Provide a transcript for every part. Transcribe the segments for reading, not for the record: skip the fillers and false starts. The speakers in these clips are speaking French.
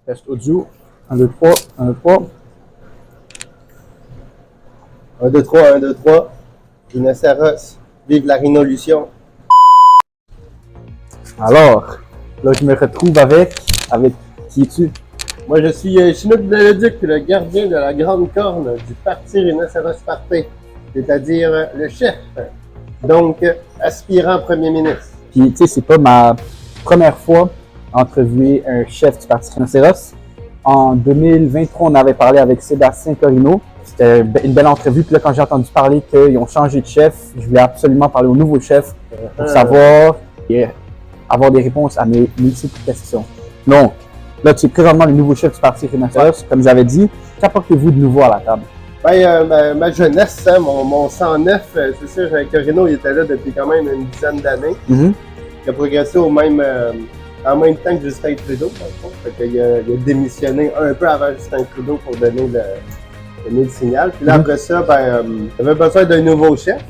Test audio. 1, 2, 3. 1, 2, 3. 1, 2, 3. 1, 2, 3. Rhinocéros. Vive la rhinolution. Alors, là, je me retrouve avec qui es-tu? Moi, je suis Chinook Bléléduc, le gardien de la grande corne du parti Rhinocéros Party, c'est-à-dire le chef, donc aspirant premier ministre. Puis, tu sais, c'est pas ma première fois à entrevuer un chef du parti Rhinocéros. En 2023, on avait parlé avec Sébastien Corrineau. C'était une belle entrevue. Puis là, quand j'ai entendu parler qu'ils ont changé de chef, je voulais absolument parler au nouveau chef pour savoir et avoir des réponses à mes multiples questions. Donc, là, tu es présentement le nouveau chef du parti Rhinocéros. Comme j'avais dit, qu'apportez-vous de nouveau à la table? Ma jeunesse, hein, mon sang neuf, c'est sûr, Corrineau, il était là depuis quand même une dizaine d'années. Mm-hmm. Il a progressé en même temps que Justin Trudeau, dans le fond. Fait qu'il a démissionné un peu avant Justin Trudeau pour donner le signal. Puis là, après ça, il avait besoin d'un nouveau chef.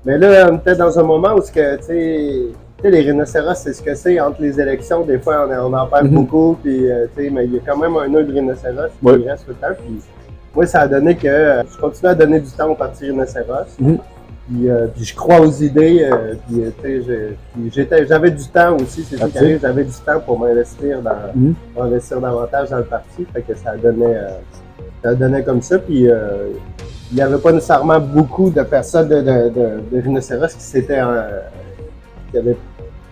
Mais là, on était dans un moment où, tu sais, les rhinocéros, c'est ce que c'est entre les élections. Des fois, on en perd beaucoup. Puis, mais il y a quand même un œil de rhinocéros qui reste tout le temps. Puis, moi, ça a donné que je continue à donner du temps au parti rhinocéros. Puis je crois aux idées. J'avais du temps aussi. C'est ça qui arrive. J'avais du temps pour m'investir davantage dans le parti. Fait que ça donnait comme ça. Puis il n'y avait pas nécessairement beaucoup de personnes de rhinocéros qui avaient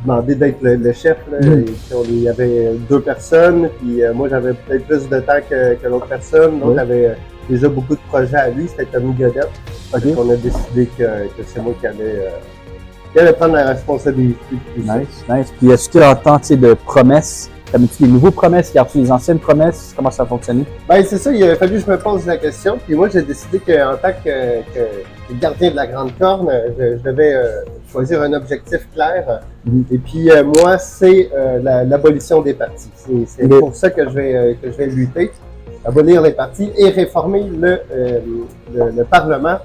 demandé d'être le chef. Là. Il y avait 2 personnes, puis moi j'avais peut-être plus de temps que l'autre personne. L'autre avait déjà beaucoup de projets à lui, c'était Tommy Godette. On a décidé que c'est moi qui allais prendre la responsabilité de tout ça. Nice. Puis est-ce qu'en temps de promesses, t'avais-tu des nouvelles promesses, gardes-tu les anciennes promesses? Comment ça a fonctionné? C'est ça, il a fallu que je me pose la question. Puis moi, j'ai décidé qu'en tant que gardien de la grande corne, je devais choisir un objectif clair. Et puis moi, c'est l'abolition des partis. C'est pour ça que je vais lutter. Abolir les partis et réformer le Parlement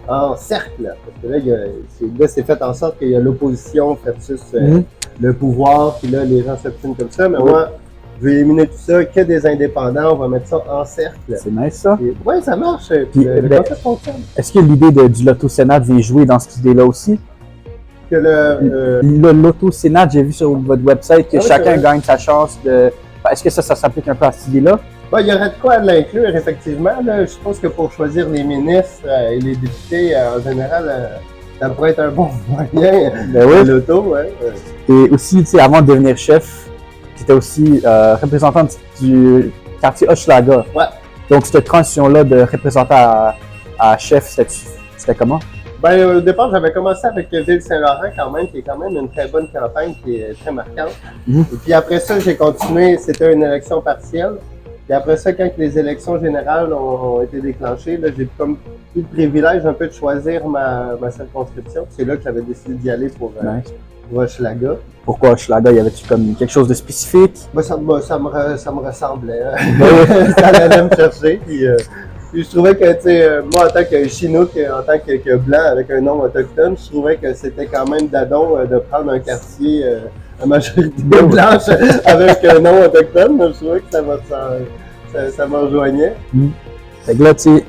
en cercle. Parce que là, c'est fait en sorte qu'il y a l'opposition versus le pouvoir, puis là, les gens s'obstinent comme ça. Mais moi, je vais éliminer tout ça, que des indépendants, on va mettre ça en cercle. C'est nice, ça. Oui, ça marche. Puis, le concept fonctionne. Est-ce que l'idée du Loto-Sénat vient jouer dans cette idée-là aussi? Que le Loto-Sénat, j'ai vu sur votre website que chacun gagne sa chance de... Est-ce que ça s'applique un peu à cette idée-là? Il y aurait de quoi l'inclure, effectivement. Là. Je pense que pour choisir les ministres et les députés, en général, ça pourrait être un bon moyen de l'auto. Ouais. Et aussi, tu sais, avant de devenir chef, tu étais aussi représentant du quartier Hochelaga. Ouais. Donc, cette transition-là de représentant à chef, c'était comment? Au départ, j'avais commencé avec Ville-Saint-Laurent quand même, qui est quand même une très bonne campagne, qui est très marquante. Et puis après ça, j'ai continué, c'était une élection partielle. Puis après ça, quand les élections générales ont été déclenchées, là, j'ai comme eu le privilège un peu de choisir ma circonscription. C'est là que j'avais décidé d'y aller pour Hochelaga. Pourquoi Hochelaga? Y avait-tu comme quelque chose de spécifique? Ça me ressemblait. Ça allait me chercher. Puis je trouvais que, tu sais, moi en tant que Chinook, en tant que blanc avec un nom autochtone, je trouvais que c'était quand même d'adon de prendre un quartier à majorité blanche avec un nom autochtone. Je trouvais que ça me rejoignait. Fait que là, tu sais,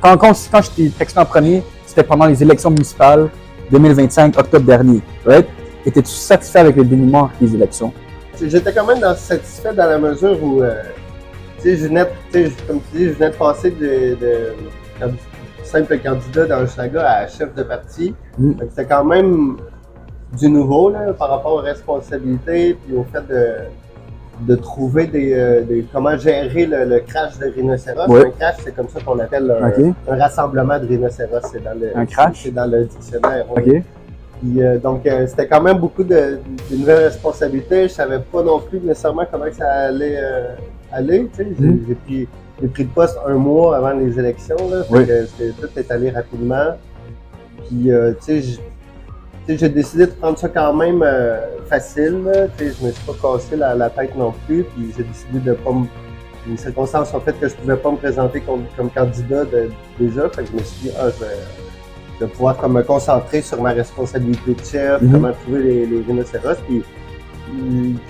quand je t'ai texté en premier, c'était pendant les élections municipales 2025, octobre dernier. Right? Étais-tu satisfait avec le dénouement des élections? J'étais quand même satisfait dans la mesure où, tu sais, comme tu dis, je venais de passer de simple candidat dans Hochelaga à chef de parti. C'était quand même du nouveau là, par rapport aux responsabilités puis au fait de trouver comment gérer le crash de rhinocéros. Un crash, c'est comme ça qu'on appelle un rassemblement de rhinocéros. Un crash? C'est dans le dictionnaire. Puis, donc, c'était quand même beaucoup de nouvelles responsabilités. Je savais pas non plus nécessairement comment ça allait aller. Tu sais. J'ai pris de poste 1 mois avant les élections. Là, fait que tout est allé rapidement. Puis, tu sais, j'ai décidé de prendre ça quand même facile. Je me suis pas cassé la tête non plus. Puis j'ai décidé de pas me... Les circonstances ont fait que je pouvais pas me présenter comme candidat déjà. Fait que je me suis dit, je vais pouvoir me concentrer sur ma responsabilité de chef, comment trouver les rhinocéros. Puis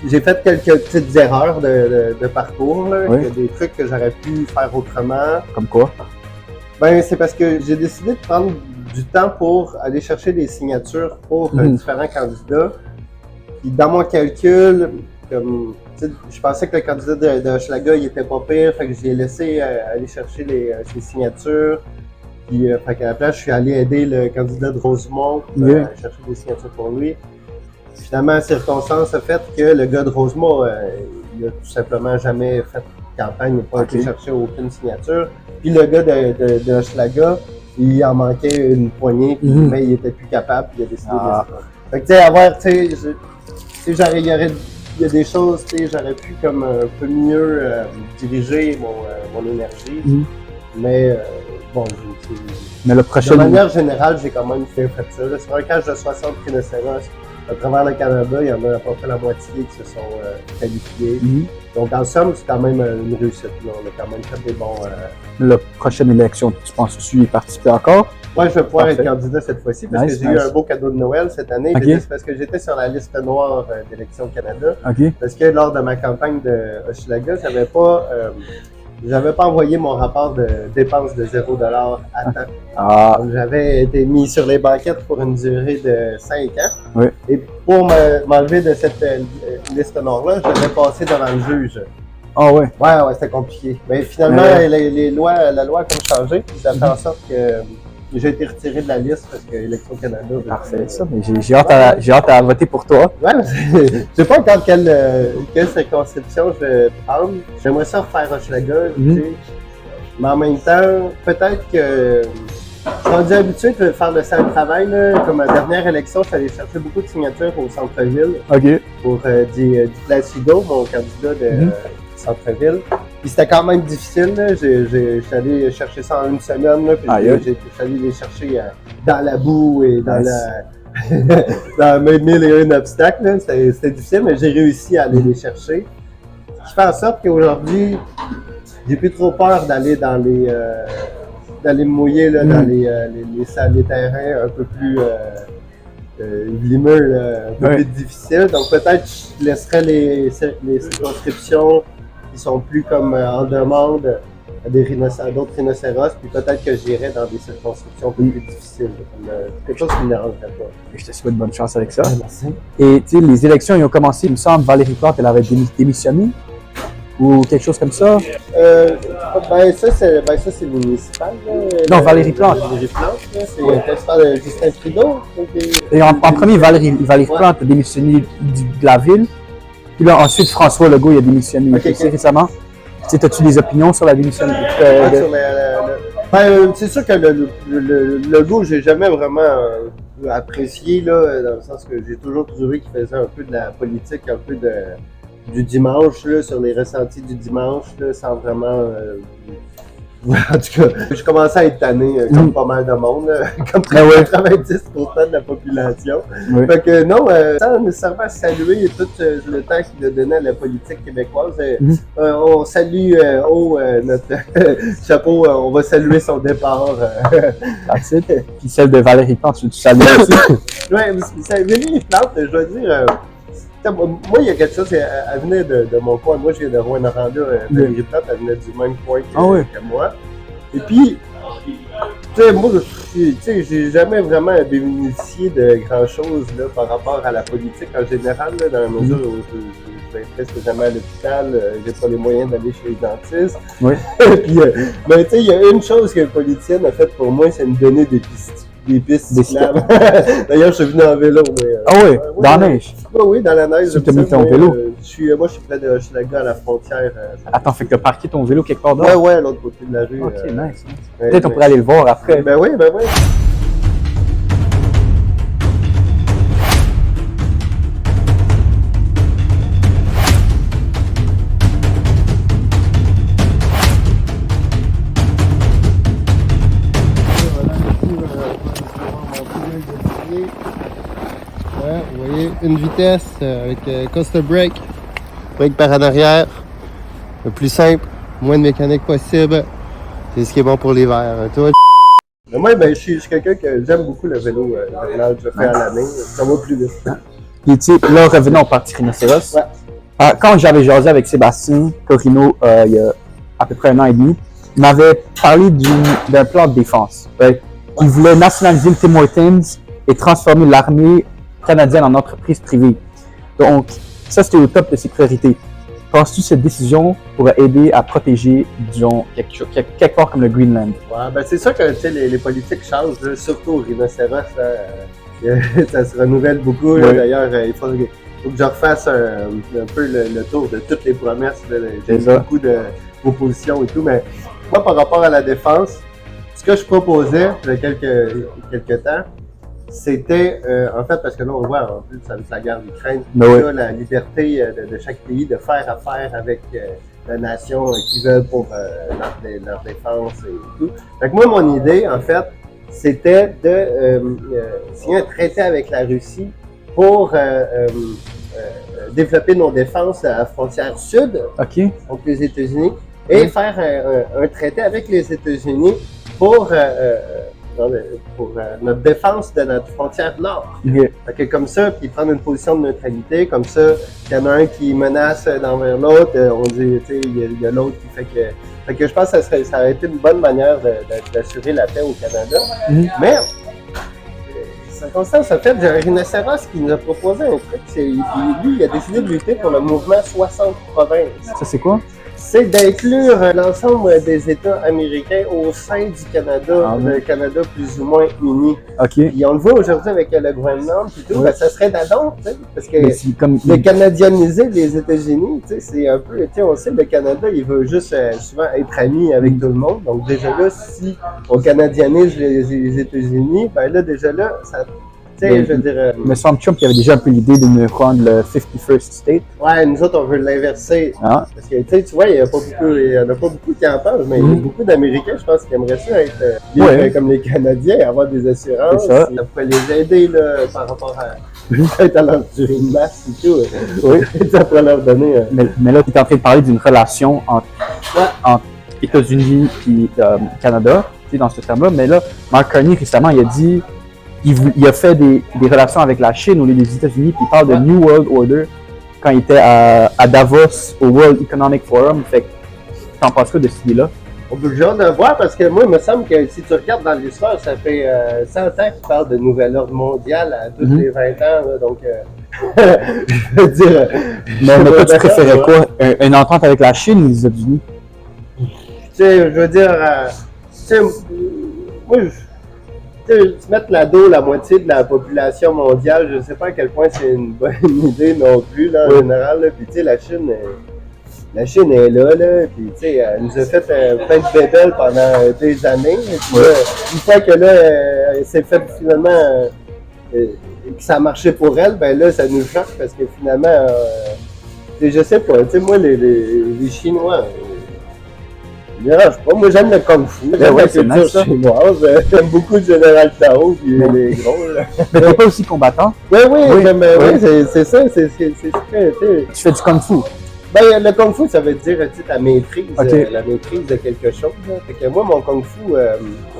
j'ai fait quelques petites erreurs de parcours, là. Oui. Il y a des trucs que j'aurais pu faire autrement. Comme quoi? Ben, c'est parce que j'ai décidé de prendre du temps pour aller chercher des signatures pour différents candidats. Puis dans mon calcul, comme, je pensais que le candidat de Hochelaga, il était pas pire, fait que j'ai laissé aller chercher ses signatures. Puis, fait qu'à la place, je suis allé aider le candidat de Rosemont à chercher des signatures pour lui. Finalement, la circonstance a fait que le gars de Rosemont, il a tout simplement jamais fait campagne, il n'a pas été chercher aucune signature. Puis le gars de Hochelaga, il en manquait une poignée, mais il était plus capable, puis il a décidé de laisser faire. Fait que, tu sais, avoir, tu sais, il y a des choses, tu sais, j'aurais pu comme un peu mieux diriger mon énergie, mais bon, mais le prochain... de manière générale, j'ai quand même fait ça. Là, sur un cache de 60 rhinocéros, à travers le Canada, il y en a à peu près la moitié qui se sont qualifiés. Donc, en somme, c'est quand même une réussite. Là. On a quand même fait des bons... La prochaine élection, tu penses que tu y participer encore? Moi, je vais pouvoir être candidat cette fois-ci parce que j'ai eu un beau cadeau de Noël cette année. C'est parce que j'étais sur la liste noire d'Élections Canada. Parce que lors de ma campagne de Hochelaga, j'avais pas envoyé mon rapport de dépenses de 0$ à temps. Donc, j'avais été mis sur les banquettes pour une durée de 5 ans. Et pour m'enlever de cette liste noire-là, je devais passer devant le juge. Ah ouais? Ouais, c'était compliqué. Mais finalement, la loi a comme changé. Ça fait en sorte que j'ai été retiré de la liste parce que Élections Canada... Parfait, ça. Mais j'ai hâte à voter pour toi. Ouais, mais je sais pas encore quelle circonscription je vais prendre. J'aimerais ça refaire Hochelaga, tu sais. Mais en même temps, peut-être que je suis rendu habitué de faire le sale travail. Là. Comme ma dernière élection, je suis allé chercher beaucoup de signatures au centre-ville pour du Placido, mon candidat de centre-ville. Puis c'était quand même difficile. J'ai allé chercher ça en une semaine. Là, puis j'ai allé les chercher dans la boue et dans dans mes 1001 obstacles. C'était difficile, mais j'ai réussi à aller les chercher. Je fais en sorte qu'aujourd'hui, j'ai plus trop peur d'aller d'aller me mouiller là, dans les terrains un peu plus vlimeux, un peu plus difficiles. Donc peut-être je laisserai les circonscriptions qui sont plus comme en demande à d'autres rhinocéros, puis peut-être que j'irai dans des circonscriptions un peu plus difficiles. Quelque chose qui ne me dérangerait pas. Je te souhaite bonne chance avec ça. Merci. Et tu sais, les élections ils ont commencé, il me semble, Valérie Plante, elle avait démissionné ou quelque chose comme ça. Ça c'est municipal. Non, Valérie Plante. Valérie Plante, c'est Justin Trudeau. Et en premier, Valérie Plante a démissionné de la ville. Puis là, ensuite, François Legault il a démissionné récemment. Tu sais, as-tu des opinions sur la démission? C'est sûr que le Legault, j'ai jamais vraiment apprécié, là, dans le sens que j'ai toujours trouvé qu'il faisait un peu de la politique, un peu du dimanche, là, sur les ressentis du dimanche, là, sans vraiment... en tout cas, je commençais à être tanné, comme pas mal de monde, comme 90% de la population. Fait que non, sans nécessairement saluer tout le temps qu'il a donné à la politique québécoise, on salue notre chapeau, on va saluer son départ. Puis celle de Valérie Plante, tu salues aussi? Oui, Valérie Plante, je dois dire... moi, il y a quelque chose, elle venait de mon coin. Moi, je viens de Rouyn-Noranda. Valérie Plante, elle venait du même coin que moi. Et puis, tu sais, moi, j'ai jamais vraiment bénéficié de grand-chose par rapport à la politique en général, là, dans la mesure où je vais presque jamais à l'hôpital, j'ai pas les moyens d'aller chez les dentistes. Puis, mais tu sais, il y a une chose qu'une politicienne a faite pour moi, c'est me donner des pistes cyclables. D'ailleurs, je suis venu en vélo. Mais, dans la neige? Oui, dans la neige. Tu as mis ton vélo? Moi, je suis près de Hochelaga, à la frontière. Attends, fait que tu as parqué ton vélo quelque part d'autre? Ouais, à l'autre côté de la rue. Ok, nice. Peut-être on pourrait aller le voir après. Ben oui. Vous voyez, une vitesse avec coaster brake, brake par en arrière, le plus simple, moins de mécanique possible, c'est ce qui est bon pour l'hiver. Toi, moi, je suis quelqu'un que j'aime beaucoup le vélo, je le fais à l'année, ça va plus vite. Puis, tu sais, là, revenons au parti rhinocéros. Ouais. Quand j'avais jasé avec Sébastien Corino il y a à peu près 1 an et demi, il m'avait parlé d'un plan de défense. Ouais. Il voulait nationaliser le Tim Hortons et transformer l'armée canadienne en entreprise privée. Donc, ça, c'était au top de ses priorités. Penses-tu que cette décision pourrait aider à protéger, disons, quelque part comme le Greenland? Ouais, ben c'est sûr que les politiques changent, là, surtout au rhinocéros. Ça se renouvelle beaucoup. Oui. D'ailleurs, il faut que je refasse un peu le tour de toutes les promesses. J'ai beaucoup d'oppositions et tout. Mais moi, par rapport à la défense, ce que je proposais il y a quelques temps, c'était, en fait, parce que là, on voit, en plus, avec la guerre d'Ukraine, la liberté de chaque pays de faire affaire avec la nation qu'ils veulent pour leur défense et tout. Donc, moi, mon idée, en fait, c'était de signer un traité avec la Russie pour développer nos défenses à la frontière sud, donc les États-Unis, et faire un traité avec les États-Unis pour notre défense de notre frontière nord. Okay, comme ça, puis prendre une position de neutralité, comme ça, il y en a un qui menace d'envers l'autre, on dit, tu sais, il y a l'autre qui fait que je pense que ça aurait été une bonne manière d'assurer la paix au Canada. Mais, circonstance a fait, j'ai un rhinocéros qui nous a proposé un truc, lui, il a décidé de lutter pour le mouvement 60 provinces. Ça, c'est quoi? C'est d'inclure l'ensemble des États américains au sein du Canada, le Canada plus ou moins uni. Et on le voit aujourd'hui avec le Groenland et tout, ben, ça serait d'adon, parce que comme le canadianiser les États-Unis, c'est un peu, on sait, le Canada, il veut juste souvent être ami avec tout le monde. Donc déjà là, si on canadianise les États-Unis, ben là, déjà là, ça... Mais, je veux dire, me semble Trump qui avait déjà un peu l'idée de nous rendre le 51st state. Ouais, nous autres, on veut l'inverser. Parce que, tu vois, il n'y en a pas beaucoup qui en parlent, mais il y a beaucoup d'Américains, je pense, qui aimeraient ça être comme les Canadiens, avoir des assurances. Ça pourrait les aider là, par rapport à leur durée de masse et tout. Ça pourrait leur donner... Mais là, tu es en train de parler d'une relation entre États-Unis et Canada, dans ce terme-là. Mais là, Mark Carney, récemment, il a dit... Il a fait des relations avec la Chine ou les États-Unis, puis il parle de New World Order quand il était à Davos, au World Economic Forum. Fait que, t'en penses quoi de cette idée-là? On peut le genre de voir parce que moi, il me semble que si tu regardes dans l'histoire, ça fait 100 ans qu'il parle de nouvel ordre mondial à tous les 20 ans. Là, donc, je veux dire. Mais toi, tu préférais quoi? Une entente avec la Chine ou les États-Unis? Tu sais, je veux dire. Moi, mettre à dos la moitié de la population mondiale, je ne sais pas à quel point c'est une bonne idée non plus, là, en général. Là. Puis, tu sais, la Chine est là, puis, tu sais, elle nous a fait plein de bébelles pendant des années. Puis, là, une fois que là, elle s'est fait finalement que ça a marché pour elle, ben là, ça nous choque parce que finalement, je sais pas, tu sais, moi, les Chinois. Moi j'aime le Kung Fu, j'aime la culture chinoise, j'aime beaucoup le Général Tao puis les gros. Là. Mais t'es pas aussi combattant? Oui, c'est ça, c'est ce que tu fais du Kung Fu? Ben, le Kung Fu, ça veut dire la maîtrise de quelque chose. Là. Fait que moi, mon Kung Fu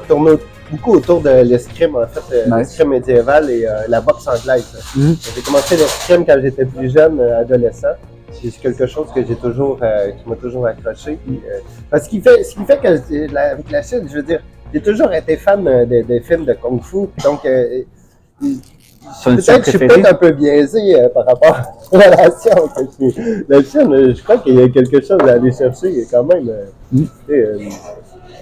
tourne beaucoup autour de l'escrime, en fait, l'escrime médiéval et la boxe anglaise. J'ai commencé l'escrime quand j'étais plus jeune, adolescent. C'est quelque chose que j'ai toujours, qui m'a toujours accroché. Parce qu'il fait que avec la Chine, je veux dire, j'ai toujours été fan des films de Kung Fu. Donc, je suis peut-être un peu biaisé par rapport à la relation que la Chine. Je crois qu'il y a quelque chose à aller chercher quand même. Je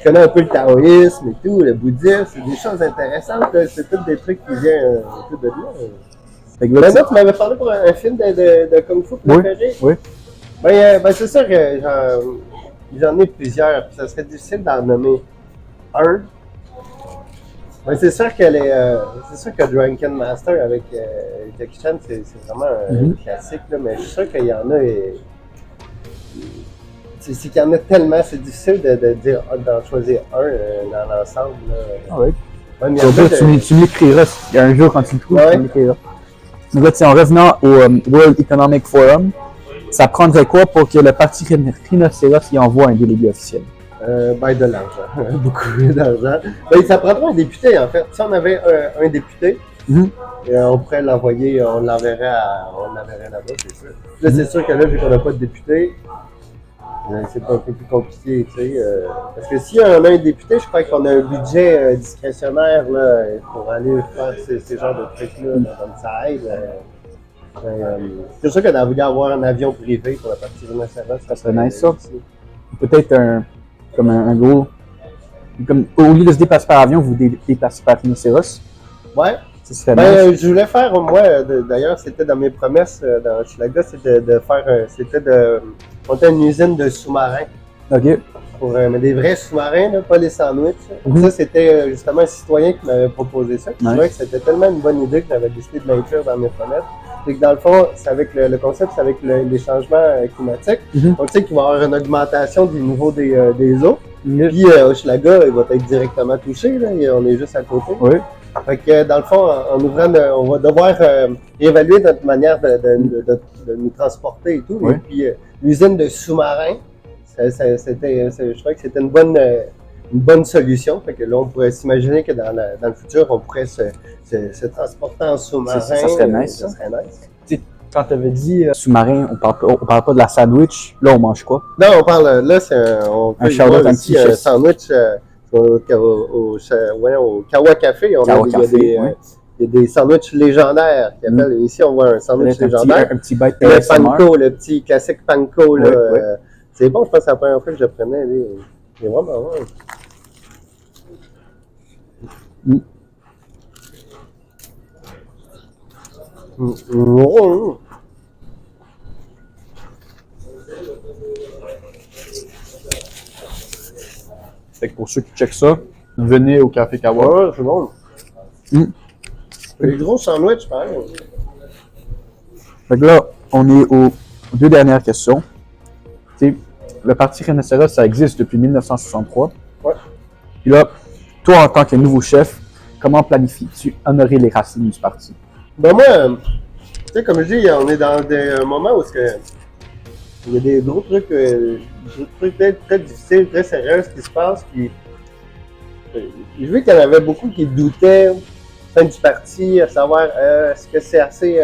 connais un peu le taoïsme et tout, le bouddhisme, c'est des choses intéressantes. C'est tous des trucs qui viennent un peu de là. Maintenant, tu m'avais parlé pour un film de Kung Fu préféré? Oui. Ben, c'est sûr que j'en ai plusieurs, puis ça serait difficile d'en nommer un. Ben, c'est sûr que Drunken Master avec Jackie Chan, c'est vraiment un classique, là, mais je suis sûr qu'il y en a. C'est qu'il y en a tellement, c'est difficile d'en choisir un dans l'ensemble. Oui. Tu m'écriras un jour quand tu le trouves, tu m'écriras. Donc là, en revenant au World Economic Forum, ça prendrait quoi pour que le parti rhinocéros y envoie un délégué officiel? Ben, de l'argent. Beaucoup d'argent. Ben, ça prendrait un député, en fait. Si on avait un député, Mhm. Et on pourrait l'envoyer, on l'enverrait là-bas, c'est sûr. Là, c'est sûr que là, vu qu'on n'a pas de député, c'est un peu plus compliqué, tu sais. Parce que si on a un député, je crois qu'on a un budget discrétionnaire là, pour aller faire ces genres de trucs-là, comme ça aide. C'est sûr que d'avoir voulu avoir un avion privé pour la partie rhinocéros, Ça serait nice, ça. Peut-être comme un gros. Comme, au lieu de se déplacer par avion, vous déplacez par rhinocéros. Ouais. Ça serait nice. Je voulais faire, moi, d'ailleurs, c'était dans mes promesses dans Hochelaga, c'était de monter une usine de sous-marins. OK. Mais des vrais sous-marins, là, pas les sandwichs. Ça, c'était justement un citoyen qui m'avait proposé ça. Je trouvais que c'était tellement une bonne idée que j'avais décidé de l'inclure dans mes promesses. C'est que dans le fond, c'est avec le concept, c'est avec les changements climatiques. Donc, tu sais qu'il va y avoir une augmentation du niveau des eaux. Puis, Hochelaga, il va être directement touché, là, et on est juste à côté. Oui. Fait que, dans le fond, en ouvrant, on va devoir évaluer notre manière de nous transporter et tout. Oui. Et puis, l'usine de sous-marins, je crois que c'était une bonne solution. Fait que là, on pourrait s'imaginer que dans le futur, on pourrait se transporter en sous-marin. Ça serait nice. Ça serait nice. Quand tu avais dit sous-marin, on parle pas de la sandwich. Là, on mange quoi? Non, on parle, là, un Charlotte, un petit sandwich au Kawa Café. Il y a des sandwichs légendaires qui appellent. Ici, on voit un sandwich légendaire. Un petit bite le panko, le petit classique panko. Là, c'est bon, je pense que c'est la première fois que je le prenais. Il est vraiment bon. Fait que pour ceux qui checkent ça, venez au Café Kawa. Ouais, c'est bon. Des gros sandwichs, pareil. Fait que là, on est aux deux dernières questions. T'sais, le Parti Rhinocéros, ça existe depuis 1963. Ouais. Puis là, toi, en tant que nouveau chef, comment planifies-tu honorer les racines du parti? Ben moi, tu sais, comme je dis, on est dans des moments où il y a des gros trucs très difficiles, très sérieux qui se passent. Puis, j'ai vu qu'il y en avait beaucoup qui doutaient au sein du parti, à savoir est-ce que c'est assez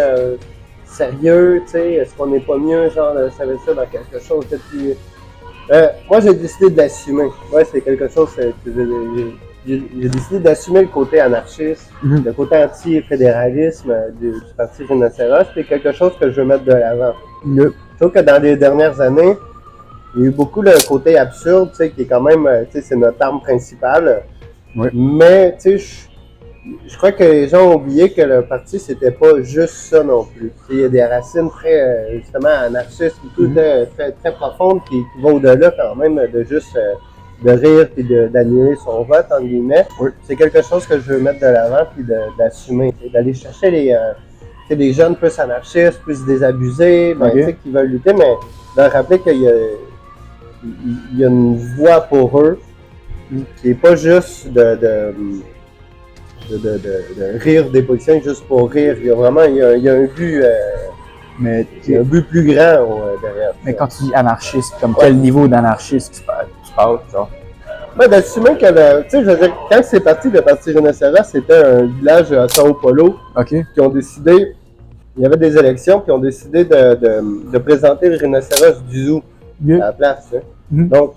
sérieux, tu sais, est-ce qu'on n'est pas mieux, genre, de savoir ça dans quelque chose de plus. Moi, j'ai décidé de l'assumer. Ouais, c'est quelque chose. J'ai décidé d'assumer le côté anarchiste, le côté anti-fédéralisme du Parti Rhinocéros. C'est quelque chose que je veux mettre de l'avant. Je trouve que dans les dernières années, il y a eu beaucoup le côté absurde, tu sais, qui est quand même, tu sais, c'est notre arme principale. Oui. Mais, tu sais, je crois que les gens ont oublié que le parti, c'était pas juste ça non plus. Il y a des racines très, justement, anarchistes et tout, très, très profondes qui vont au-delà quand même de juste de rire et d'annuler son vote, entre guillemets. Oui. C'est quelque chose que je veux mettre de l'avant puis d'assumer. D'aller chercher les jeunes plus anarchistes, plus désabusés, qui veulent lutter, mais de leur rappeler qu'il y a une voie pour eux qui n'est pas juste de rire des politiciens juste pour rire. Il y a vraiment un but, il y a un but plus grand derrière. Mais quand tu dis anarchiste, comme quel niveau d'anarchiste tu parles, genre? Ben, d'assumer que, tu sais, je veux dire, quand c'est parti, le Parti Rhinocéros, c'était un village à Sao Paulo qui ont décidé, il y avait des élections, qui ont décidé de présenter le rhinocéros du zoo à la place. Hein. Donc,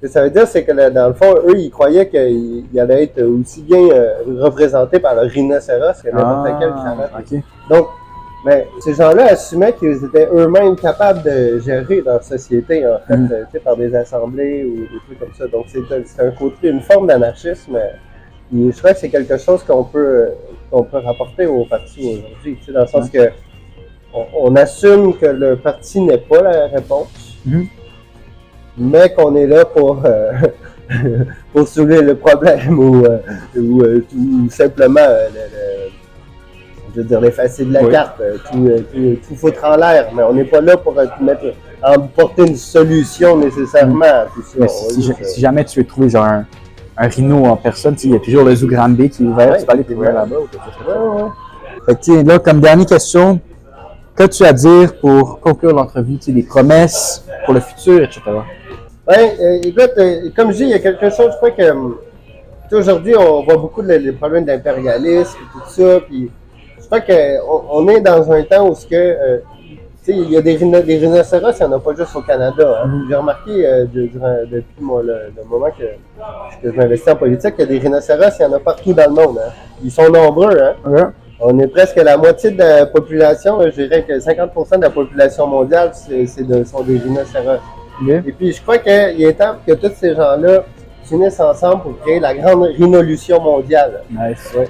ce que ça veut dire, c'est que dans le fond, eux, ils croyaient qu'ils allaient être aussi bien représentés par le rhinocéros que n'importe quel cravache. Donc, mais ces gens-là assumaient qu'ils étaient eux-mêmes capables de gérer leur société, en fait, tu sais, par des assemblées ou des trucs comme ça. Donc, c'est un côté, une forme d'anarchisme. Et je crois que c'est quelque chose qu'on peut rapporter au parti aujourd'hui, tu sais, dans le sens que on assume que le parti n'est pas la réponse, mais qu'on est là pour soulever le problème ou simplement je veux dire, l'effacer de la carte, tout foutre en l'air, mais on n'est pas là pour porter une solution nécessairement à tout ça. Mais si jamais tu veux trouver genre un rhino en personne, il y a toujours le Zoo Granby qui est ouvert, tu peux aller trouver là-bas ou quelque chose comme ça. Fait que, là, comme dernière question, qu'as-tu à dire pour conclure l'entrevue, des promesses pour le futur, etc.? Écoute, comme je dis, il y a quelque chose, je crois que aujourd'hui, on voit beaucoup les problèmes d'impérialisme et tout ça, puis crois qu'on est dans un temps où il y a des rhinocéros, il n'y en a pas juste au Canada. Hein. J'ai remarqué depuis le moment que je m'investis en politique, qu'il y a des rhinocéros, il y en a partout dans le monde. Hein. Ils sont nombreux. Hein. Ouais. On est presque la moitié de la population. Je dirais que 50% de la population mondiale sont des rhinocéros. Yeah. Et puis, je crois qu'il est temps que tous ces gens-là s'unissent ensemble pour créer la grande rhinolution mondiale. Nice. Ouais.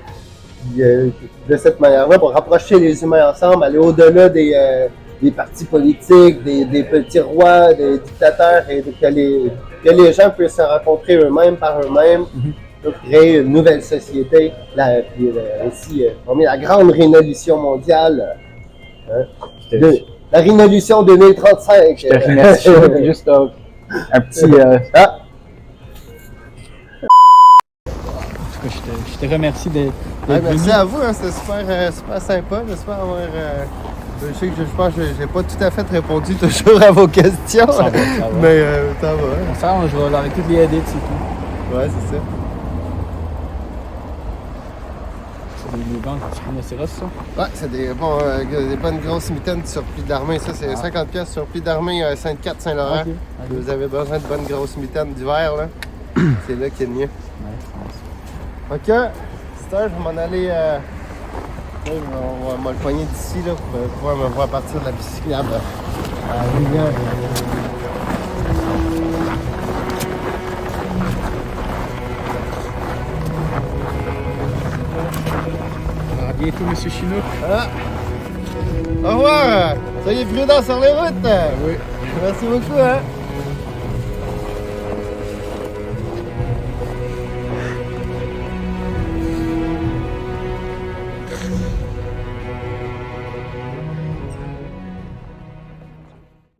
Puis, de cette manière-là, pour rapprocher les humains ensemble, aller au-delà des partis politiques, des petits rois, des dictateurs, et que les gens puissent se rencontrer eux-mêmes par eux-mêmes, pour créer une nouvelle société. Ici, on met la grande rhinolution mondiale. La rhinolution 2035. Je te remercie. Juste un petit. Je te remercie d'être merci à vous, hein, c'était super sympa. J'espère avoir. Je sais que je pense que j'ai pas tout à fait répondu toujours à vos questions. Ça va. Mais ça va. Hein. On s'arrange avec toutes les edits et tout. Ouais, c'est ça. C'est des bandes du rhinocéros, ça? Ouais, c'est des bonnes grosses mitaines sur pli d'armée. Ça, c'est 50$ sur pli d'armée Sainte-Cat-Saint-Laurent. Okay. Vous avez besoin de bonnes grosses mitaines d'hiver, là. C'est là qu'il y a le mieux. Ouais, OK. C'est ça, je vais m'en aller. On va le poigner d'ici, là, pour pouvoir me voir partir de la piste cyclable. À bientôt, monsieur Chinook. Ah. Au revoir! Soyez prudents sur les routes! Oui. Merci beaucoup, hein!